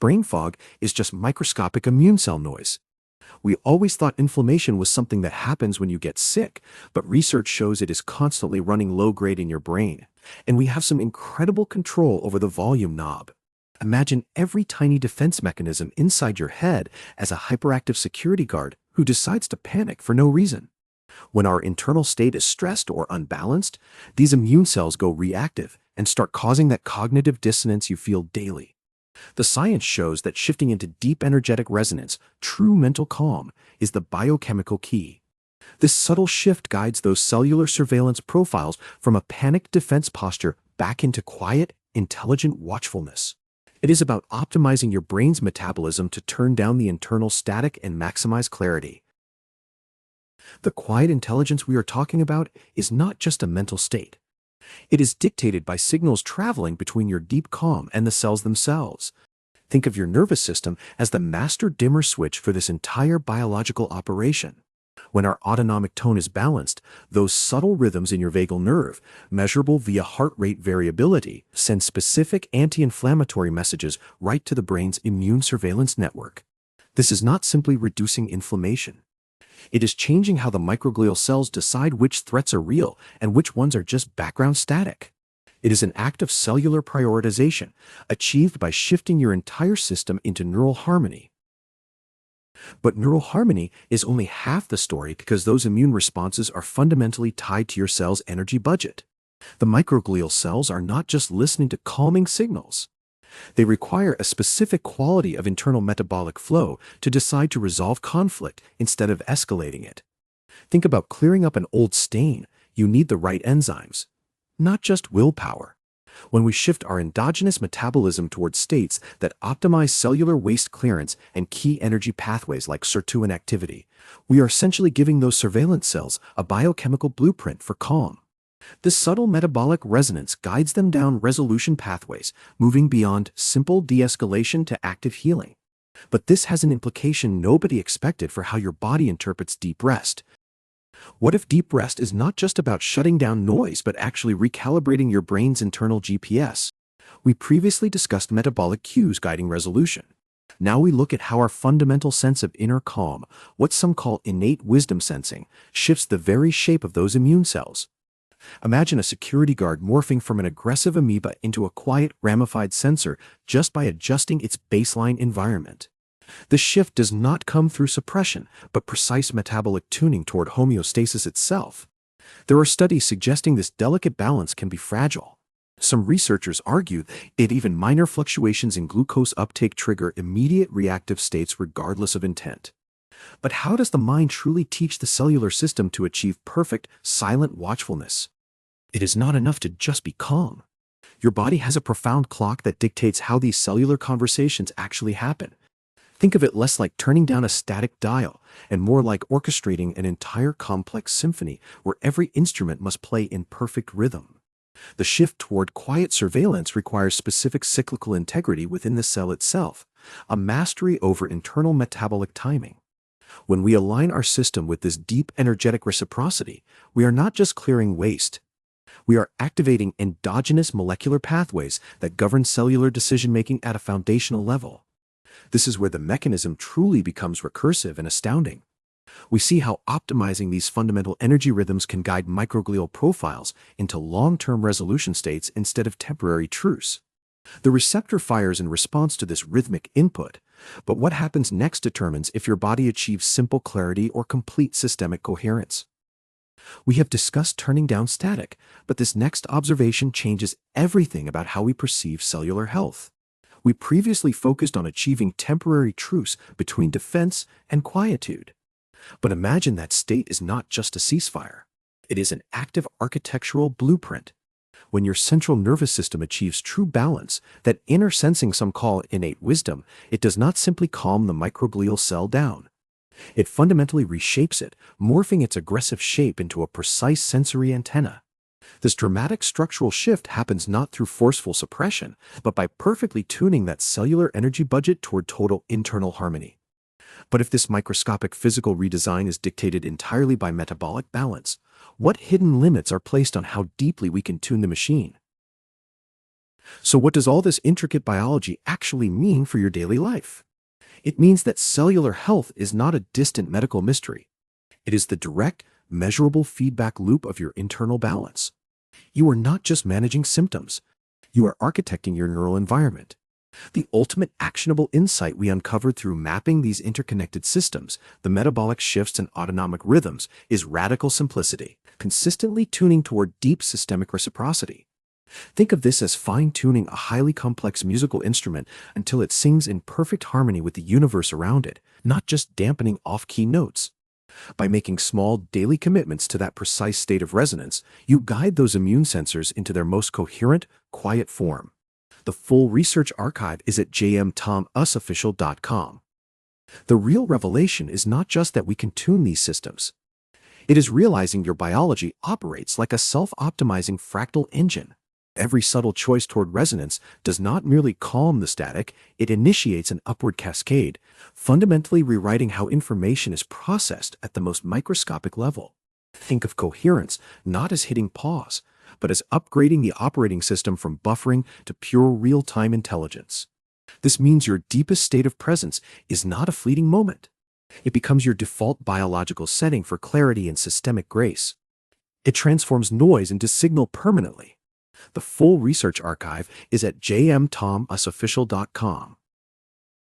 brain fog is just microscopic immune cell noise. We always thought inflammation was something that happens when you get sick, but research shows it is constantly running low grade in your brain, and we have some incredible control over the volume knob. Imagine every tiny defense mechanism inside your head as a hyperactive security guard who decides to panic for no reason. When our internal state is stressed or unbalanced, these immune cells go reactive and start causing that cognitive dissonance you feel daily. The science shows that shifting into deep energetic resonance, true mental calm, is the biochemical key. This subtle shift guides those cellular surveillance profiles from a panicked defense posture back into quiet, intelligent watchfulness. It is about optimizing your brain's metabolism to turn down the internal static and maximize clarity. The quiet intelligence we are talking about is not just a mental state. It is dictated by signals traveling between your deep calm and the cells themselves. Think of your nervous system as the master dimmer switch for this entire biological operation. When our autonomic tone is balanced, those subtle rhythms in your vagal nerve, measurable via heart rate variability, send specific anti-inflammatory messages right to the brain's immune surveillance network. This is not simply reducing inflammation. It is changing how the microglial cells decide which threats are real and which ones are just background static. It is an act of cellular prioritization, achieved by shifting your entire system into neural harmony. But neural harmony is only half the story because those immune responses are fundamentally tied to your cell's energy budget. The microglial cells are not just listening to calming signals. They require a specific quality of internal metabolic flow to decide to resolve conflict instead of escalating it. Think about clearing up an old stain. You need the right enzymes, not just willpower. When we shift our endogenous metabolism towards states that optimize cellular waste clearance and key energy pathways like sirtuin activity, we are essentially giving those surveillance cells a biochemical blueprint for calm. This subtle metabolic resonance guides them down resolution pathways, moving beyond simple de-escalation to active healing. But this has an implication nobody expected for how your body interprets deep rest. What if deep rest is not just about shutting down noise, but actually recalibrating your brain's internal GPS? We previously discussed metabolic cues guiding resolution. Now we look at how our fundamental sense of inner calm, what some call innate wisdom sensing, shifts the very shape of those immune cells. Imagine a security guard morphing from an aggressive amoeba into a quiet, ramified sensor just by adjusting its baseline environment. The shift does not come through suppression, but precise metabolic tuning toward homeostasis itself. There are studies suggesting this delicate balance can be fragile. Some researchers argue that even minor fluctuations in glucose uptake trigger immediate reactive states regardless of intent. But how does the mind truly teach the cellular system to achieve perfect, silent watchfulness? It is not enough to just be calm. Your body has a profound clock that dictates how these cellular conversations actually happen. Think of it less like turning down a static dial and more like orchestrating an entire complex symphony where every instrument must play in perfect rhythm. The shift toward quiet surveillance requires specific cyclical integrity within the cell itself, a mastery over internal metabolic timing. When we align our system with this deep energetic reciprocity, we are not just clearing waste. We are activating endogenous molecular pathways that govern cellular decision-making at a foundational level. This is where the mechanism truly becomes recursive and astounding. We see how optimizing these fundamental energy rhythms can guide microglial profiles into long-term resolution states instead of temporary truce. The receptor fires in response to this rhythmic input, but what happens next determines if your body achieves simple clarity or complete systemic coherence. We have discussed turning down static, but this next observation changes everything about how we perceive cellular health. We previously focused on achieving temporary truce between defense and quietude. But imagine that state is not just a ceasefire. It is an active architectural blueprint. When your central nervous system achieves true balance, that inner sensing some call innate wisdom, it does not simply calm the microglial cell down. It fundamentally reshapes it, morphing its aggressive shape into a precise sensory antenna. This dramatic structural shift happens not through forceful suppression, but by perfectly tuning that cellular energy budget toward total internal harmony. But if this microscopic physical redesign is dictated entirely by metabolic balance, what hidden limits are placed on how deeply we can tune the machine? So what does all this intricate biology actually mean for your daily life? It means that cellular health is not a distant medical mystery. It is the direct, measurable feedback loop of your internal balance. You are not just managing symptoms. You are architecting your neural environment. The ultimate actionable insight we uncovered through mapping these interconnected systems, the metabolic shifts and autonomic rhythms, is radical simplicity, consistently tuning toward deep systemic reciprocity. Think of this as fine-tuning a highly complex musical instrument until it sings in perfect harmony with the universe around it, not just dampening off-key notes. By making small daily commitments to that precise state of resonance, you guide those immune sensors into their most coherent, quiet form. The full research archive is at jmtomusofficial.com. The real revelation is not just that we can tune these systems. It is realizing your biology operates like a self-optimizing fractal engine. Every subtle choice toward resonance does not merely calm the static, it initiates an upward cascade, fundamentally rewriting how information is processed at the most microscopic level. Think of coherence not as hitting pause, but as upgrading the operating system from buffering to pure real-time intelligence. This means your deepest state of presence is not a fleeting moment. It becomes your default biological setting for clarity and systemic grace. It transforms noise into signal permanently. The full research archive is at jmtomusofficial.com.